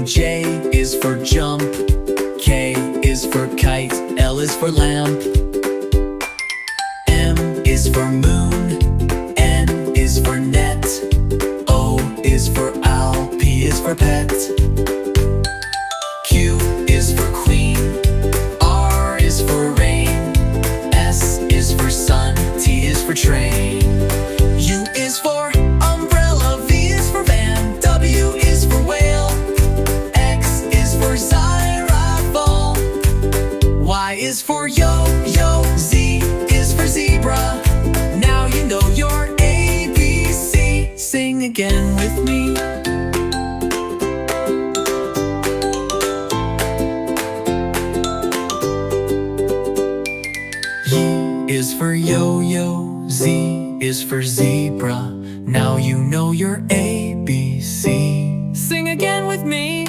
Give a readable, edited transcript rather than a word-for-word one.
J is for jump, K is for kite, L is for lamp, M is for moon, N is for net, O is for owl, P is for pet, Q is for queen, R is for rain, S is for sun, T is for train, U is for umbrella, V is for van, W is for whale, X is for xylophone, Y is for yo-yo, Z is for zebra. Now you know your ABC. Sing again with me. Y is for yo-yo, Z is for zebra. Now you know your ABC. Sing again with me.